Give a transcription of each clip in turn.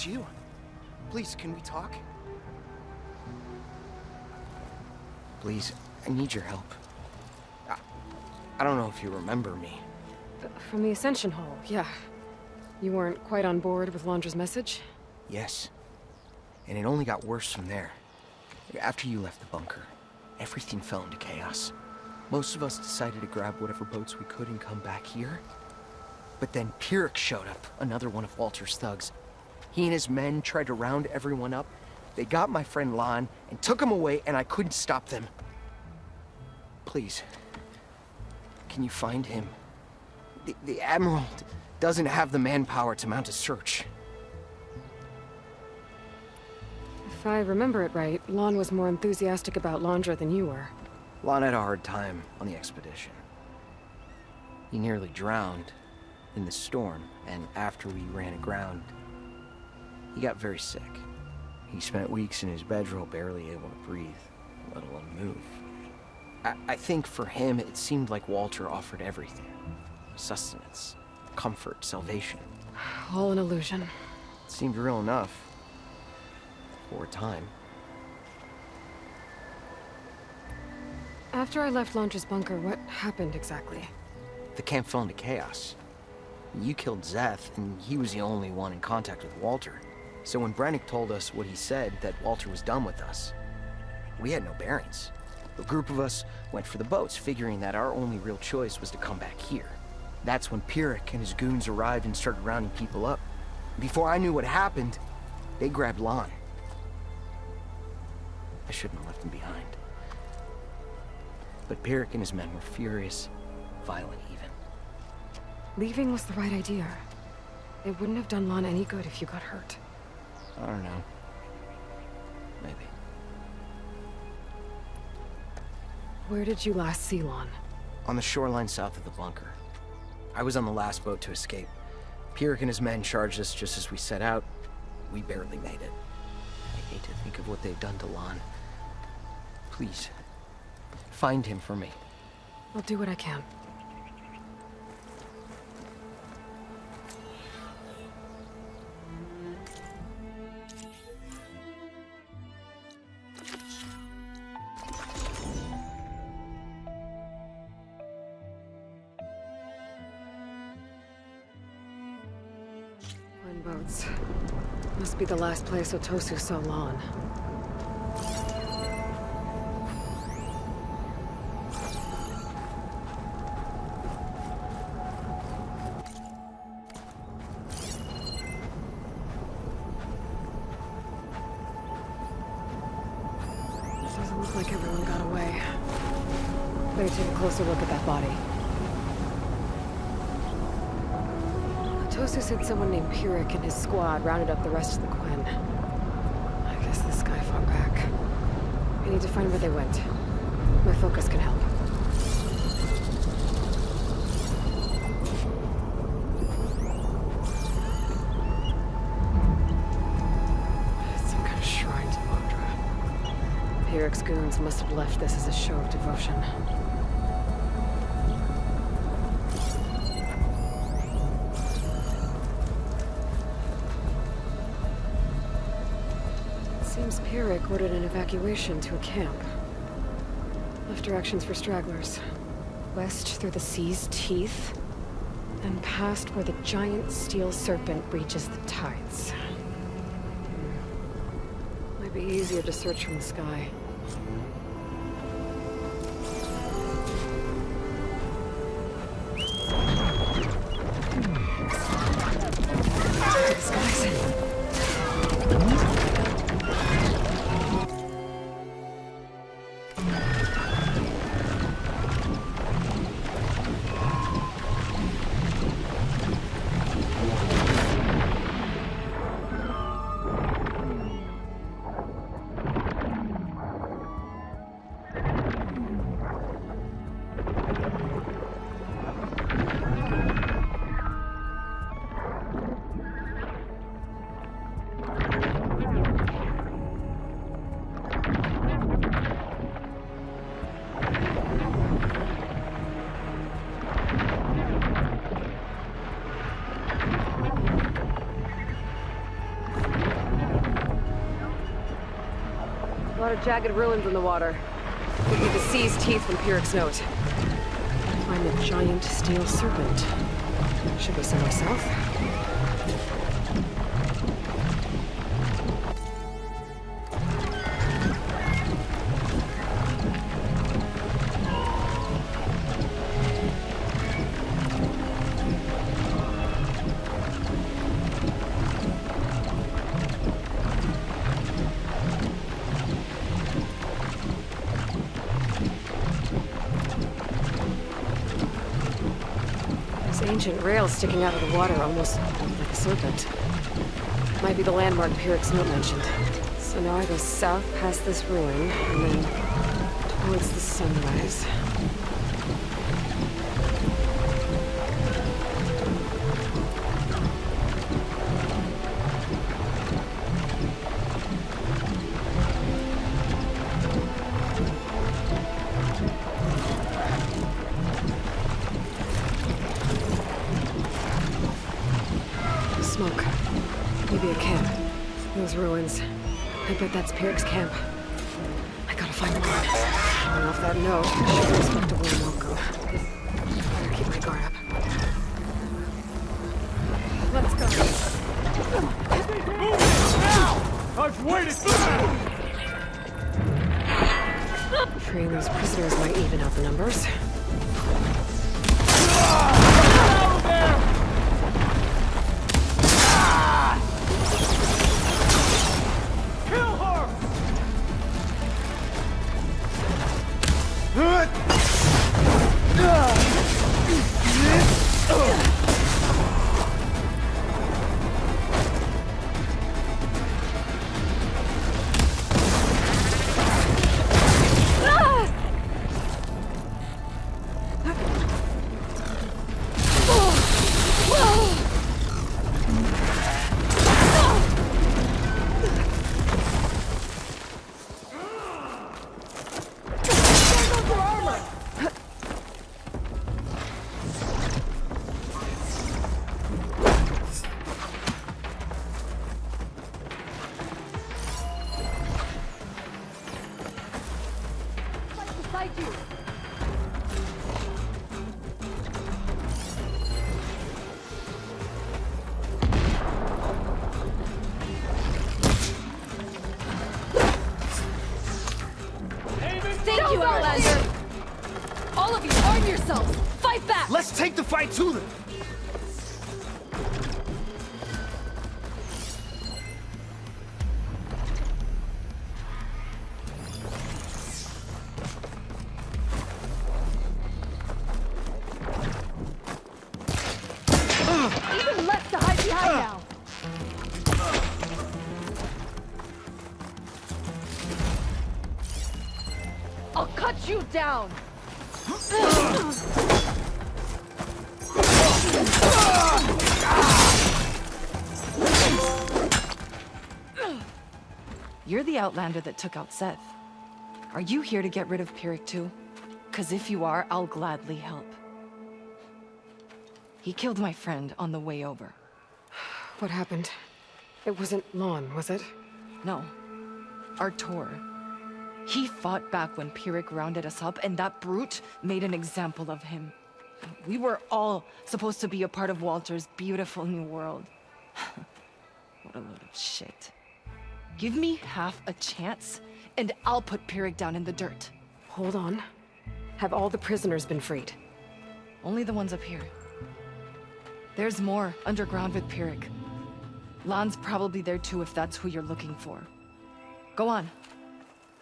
it's you. Please, can we talk? Please, I need your help. I don't know if you remember me. From the Ascension Hall, yeah. You weren't quite on board with Londra's message? Yes. And it only got worse from there. After you left the bunker, everything fell into chaos. Most of us decided to grab whatever boats we could and come back here. But then KIRIG showed up, another one of Walter's thugs. He and his men tried to round everyone up. They got my friend Lon and took him away, and I couldn't stop them. Please, can you find him? The Admiral doesn't have the manpower to mount a search. If I remember it right, Lon was more enthusiastic about Londra than you were. Lon had a hard time on the expedition. He nearly drowned in the storm, and after we ran aground, he got very sick. He spent weeks in his bedroll, barely able to breathe, let alone move. I think for him, it seemed like Walter offered everything. Sustenance, comfort, salvation. All an illusion. It seemed real enough. For a time. After I left Londra's bunker, what happened exactly? The camp fell into chaos. You killed Zeth, and he was the only one in contact with Walter. So when Brennick told us what he said, that Walter was done with us, we had no bearings. A group of us went for the boats, figuring that our only real choice was to come back here. That's when KIRIG and his goons arrived and started rounding people up. Before I knew what happened, they grabbed Lon. I shouldn't have left him behind. But KIRIG and his men were furious, violent even. Leaving was the right idea. It wouldn't have done Lon any good if you got hurt. I don't know. Maybe. Where did you last see Lon? On the shoreline south of the bunker. I was on the last boat to escape. KIRIG and his men charged us just as we set out. We barely made it. I hate to think of what they've done to Lon. Please, find him for me. I'll do what I can. Boats. Must be the last place Otosu saw Lon. Doesn't look like everyone got away. Better take a closer look at that body. Otosu said someone named KIRIG and his squad rounded up the rest of the Quen. I guess this guy fought back. I need to find where they went. My focus can help. It's some kind of shrine to Londra. KIRIG's goons must have left this as a show of devotion. KIRIG ordered an evacuation to a camp. Left directions for stragglers. West through the sea's teeth, and past where the giant steel serpent breaches the tides. Might be easier to search from the sky. Into the skies. A lot of jagged ruins in the water. Could be the sea's teeth from Piric's note. Find a giant steel serpent. Should be somewhere south. Ancient rails sticking out of the water, almost like a serpent. Might be the landmark Piric's note mentioned. So now I go south past this ruin, and then towards the sunrise. Smoke. Maybe a camp. Those ruins. I bet that's Piric's camp. I gotta find one. And off that note, I should expect a warm welcome. Better keep my guard up. Let's go. I've waited for that! Freeing those prisoners might even out the numbers. Thank you, Outlander! All of you, arm yourselves! Fight back! Let's take the fight to them! Even less to hide behind now! I'll cut you down! You're the Outlander that took out Seth. Are you here to get rid of Piric too? 'Cause if you are, I'll gladly help. He killed my friend on the way over. What happened? It wasn't Lon, was it? No. Artur. He fought back when Piric rounded us up, and that brute made an example of him. We were all supposed to be a part of Walter's beautiful new world. What a load of shit. Give me half a chance, and I'll put Piric down in the dirt. Hold on. Have all the prisoners been freed? Only the ones up here. There's more underground with Piric. Lon's probably there too if that's who you're looking for. Go on.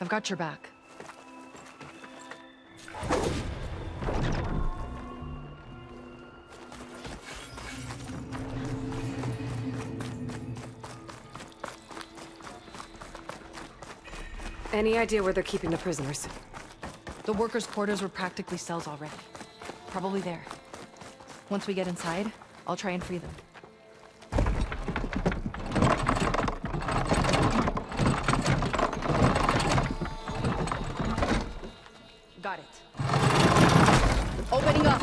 I've got your back. Any idea where they're keeping the prisoners? The workers' quarters were practically cells already. Probably there. Once we get inside, I'll try and free them. Got it. Opening up!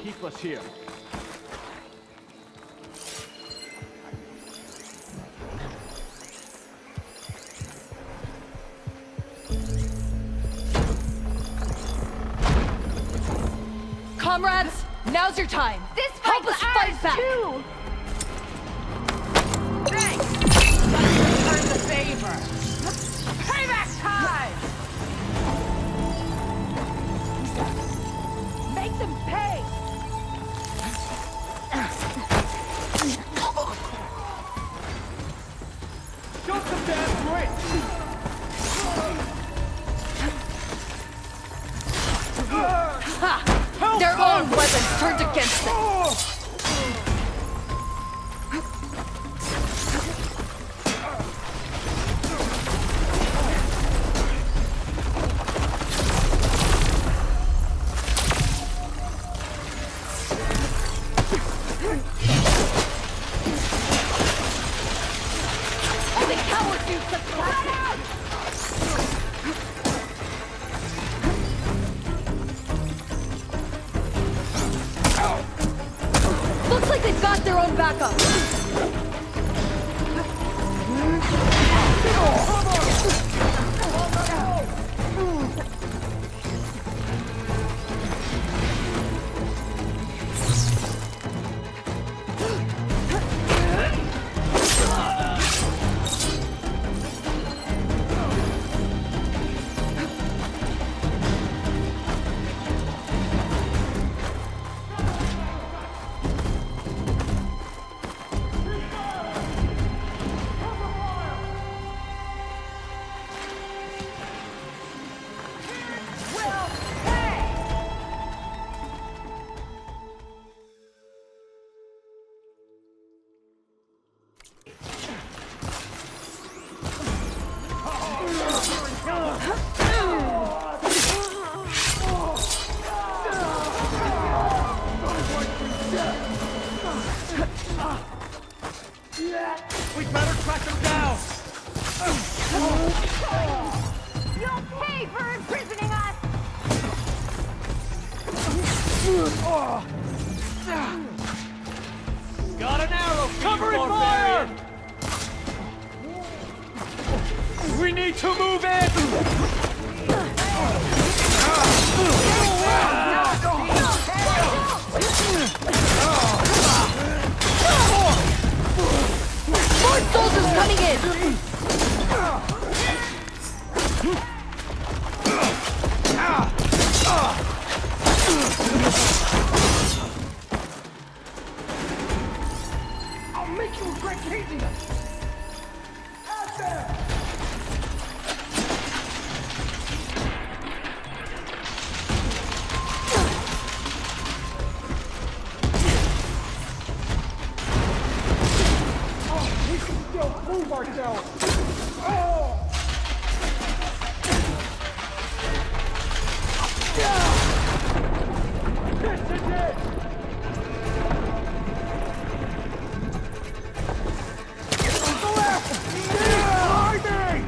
Keep us here. Comrades, now's your time. This Help us fight back. too. Thanks. Earn the favor. Payback time. Make them pay. Show some damn grit! Ha! Their own weapons turned against them. Only cowards use such tactics. Looks like they've got their own backup. We better track them down! You'll pay for imprisoning us. Got an arrow! Covering fire! We need to move in! More soldiers coming in! I'll make you regret hating us! Out there! We can still prove ourselves! Oh! This is it! The left! Hiding!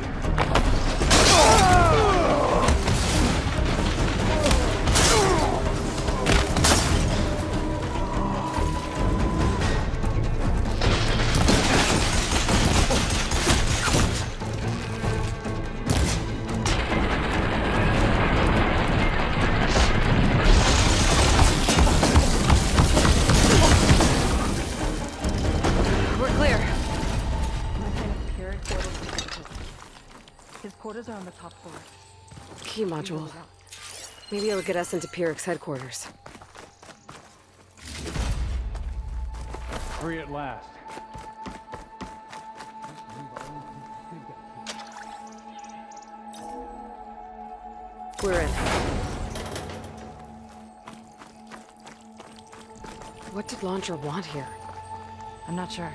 We're clear. His quarters are on the top floor. Key module. Maybe it'll get us into Piric's headquarters. Free at last. We're in. What did Laundra want here? I'm not sure.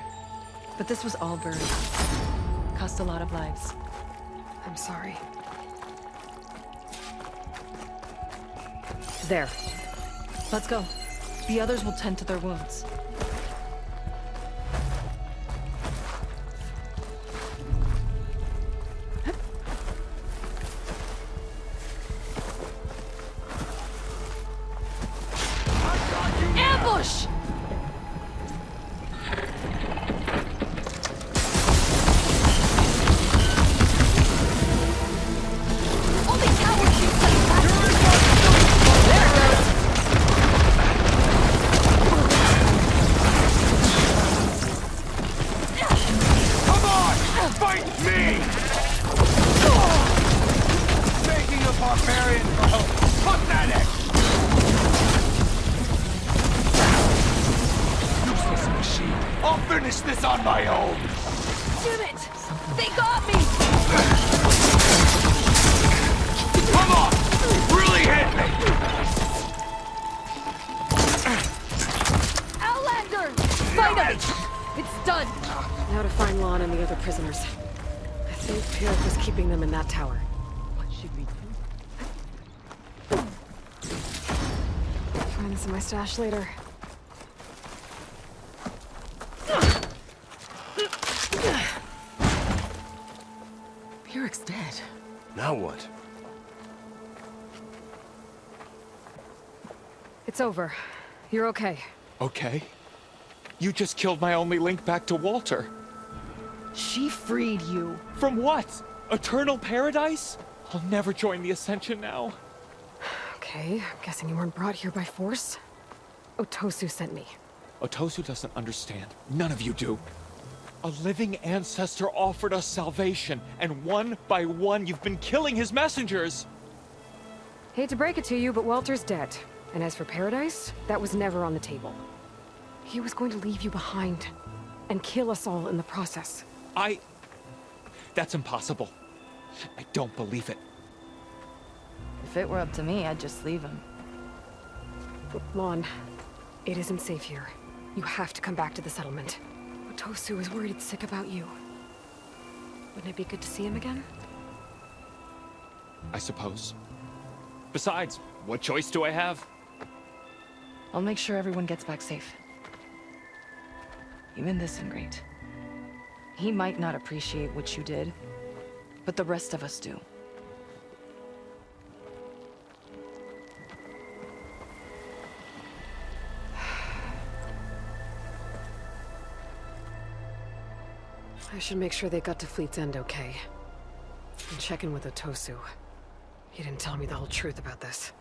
But this was all burned. Cost a lot of lives. I'm sorry. There. Let's go. The others will tend to their wounds. Ambush! Only cowards use such tactics. There it goes. Fight me! Begging a barbarian for help. Pathetic! Useless machine. I'll finish this on my own. Damn it! They got me! Come on! Really hit me! Outlander! Finally! It's done! Now to find Lon and the other prisoners. I think Pirek was keeping them in that tower. What should we do? Find this in my stash later. Pirek's dead. Now what? It's over. You're okay. Okay. You just killed my only link back to Walter. She freed you. From what? Eternal paradise? I'll never join the Ascension now. Okay, I'm guessing you weren't brought here by force. Otosu sent me. Otosu doesn't understand. None of you do. A living ancestor offered us salvation, and one by one you've been killing his messengers! Hate to break it to you, but Walter's dead. And as for paradise, that was never on the table. He was going to leave you behind, and kill us all in the process. That's impossible. I don't believe it. If it were up to me, I'd just leave him. Lon, it isn't safe here. You have to come back to the settlement. Otosu is worried sick about you. Wouldn't it be good to see him again? I suppose. Besides, what choice do I have? I'll make sure everyone gets back safe. Even this ingrate. He might not appreciate what you did, but the rest of us do. I should make sure they got to Fleet's End okay. And check in with Otosu. He didn't tell me the whole truth about this.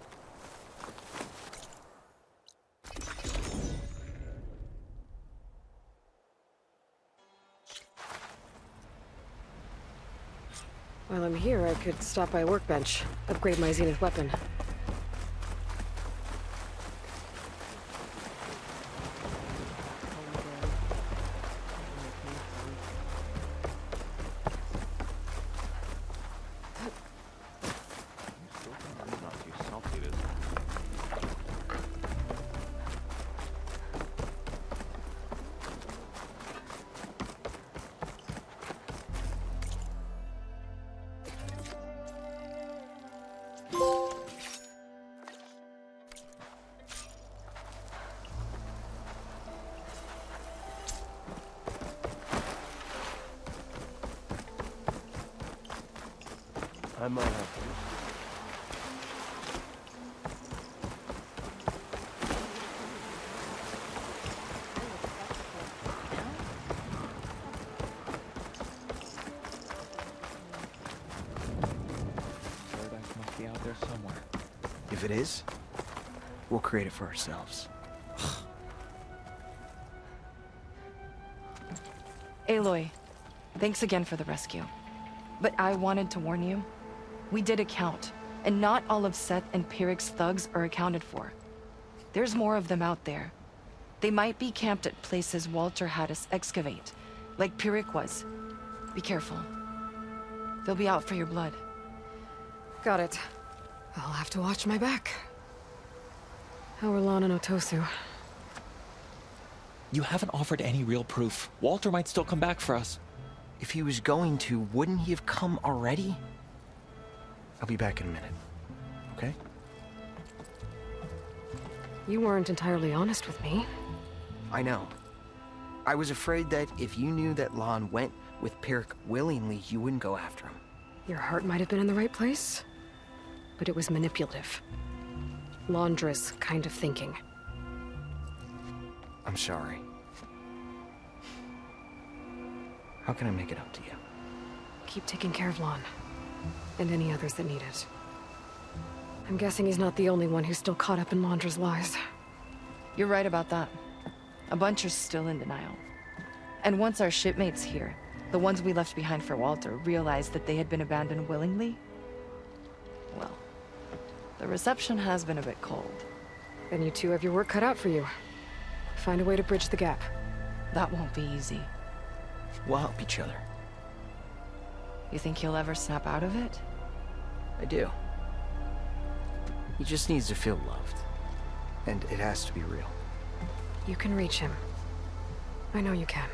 While I'm here, I could stop by a workbench, upgrade my Zenith weapon. I might have to. Paradise must be out there somewhere. If it is, we'll create it for ourselves. Aloy, thanks again for the rescue. But I wanted to warn you. We did a count, and not all of Seth and Pirek's thugs are accounted for. There's more of them out there. They might be camped at places Walter had us excavate, like Pirek was. Be careful. They'll be out for your blood. Got it. I'll have to watch my back. How are Lon and Otosu? You haven't offered any real proof. Walter might still come back for us. If he was going to, wouldn't he have come already? I'll be back in a minute, okay? You weren't entirely honest with me. I know. I was afraid that if you knew that Lon went with Pirek willingly, you wouldn't go after him. Your heart might have been in the right place, but it was manipulative. Laundra's kind of thinking. I'm sorry. How can I make it up to you? Keep taking care of Lon. And any others that need it. I'm guessing he's not the only one who's still caught up in Laundra's lies. You're right about that. A bunch are still in denial. And once our shipmate's here, the ones we left behind for Walter, realized that they had been abandoned willingly, well, the reception has been a bit cold. Then you two have your work cut out for you. Find a way to bridge the gap. That won't be easy. We'll help each other. You think he'll ever snap out of it? I do. He just needs to feel loved. And it has to be real. You can reach him. I know you can.